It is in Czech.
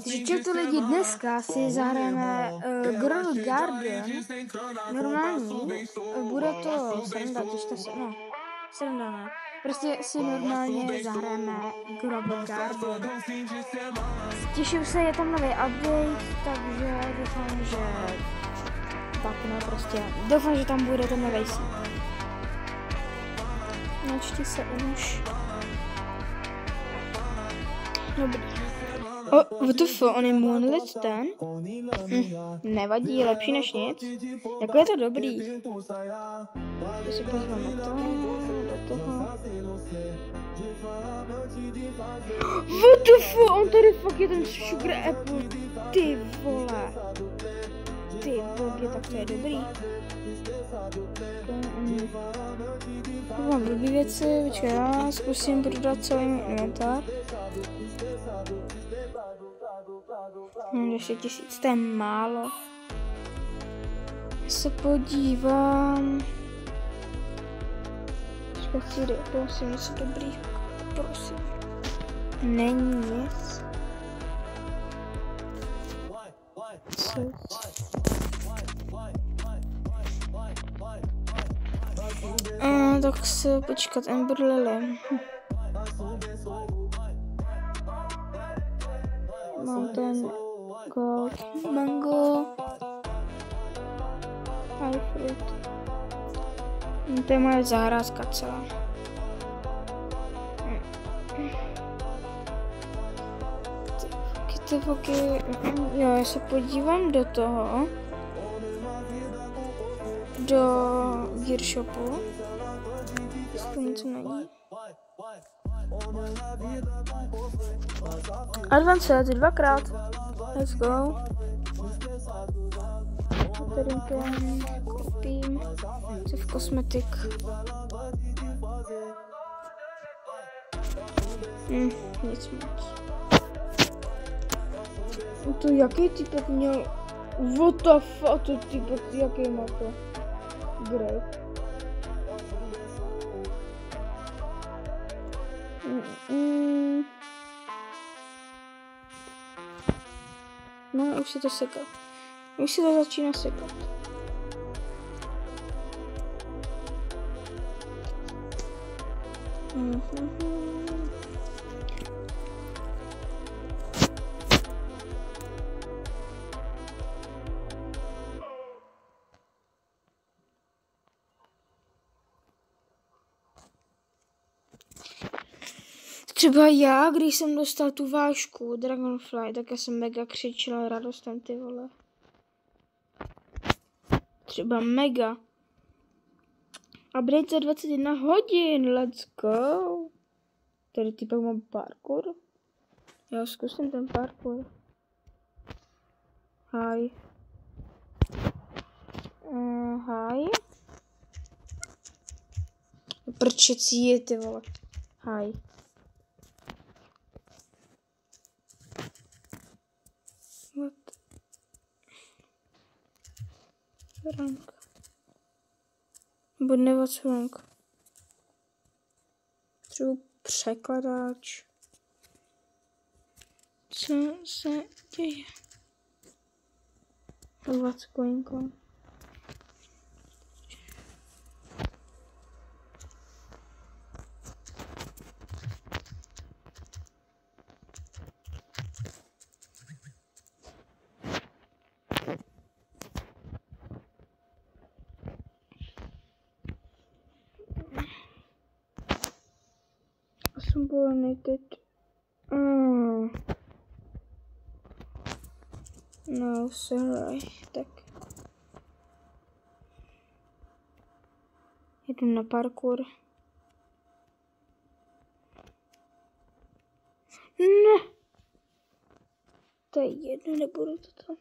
Takže čeho to lidi dneska si zahrajeme Ground Garden. Normální, bude to sranda, těžte se, no, sranda ne. Prostě si normálně zahrajeme Ground Garden. Těším se, je tam nový update, takže doufám, že tak no prostě, doufám, že tam bude ten nový síť. Načti se už. Dobrý. What the fuck, on je Moonlit ten? Nevadí, lepší než nic. Jako je to dobrý. Když se pozveme do toho. What the fuck, on tady fakt je ten Sugar Apple. Ty vole. Ty bogy, tak to je dobrý. Mám blbý věci, počkej, já zkusím prodat celý inventář. Ještě 1000, to je málo. Já se podívám. Počkej, prosím, něco dobrý. Prosím. Není nic. Co? Tak se počkat, Ember Lily. Mám ten gold, mango, high fruit. To je moje zahrádka celá. Ty foky, jo, já se podívám do toho, do Gear Shopu, jestli něco není. Advanced dvakrát. Let's go. Tady ten koupím. Co v kosmetik. Nic moc. To jaký typek měl? What the fuck, to typek, jaký má to? Grape. No, už se to seká. Už se to začíná sekat. Třeba já, když jsem dostal tu vážku Dragonfly, tak já jsem mega křičela radostem, ty vole. Třeba mega. Update za 21 hodin, let's go. Tady typak mám parkour. Já zkusím ten parkour. Hi. Hi. Prčecí je, ty vole. Hi. What? Rank. Nebo ne, what's wrong? Třeba překladač. Co se děje? What's going on? Subordinated. No, sorry. Tak. Jdu na parkour. Ne. To je jedno, nebudu to tam.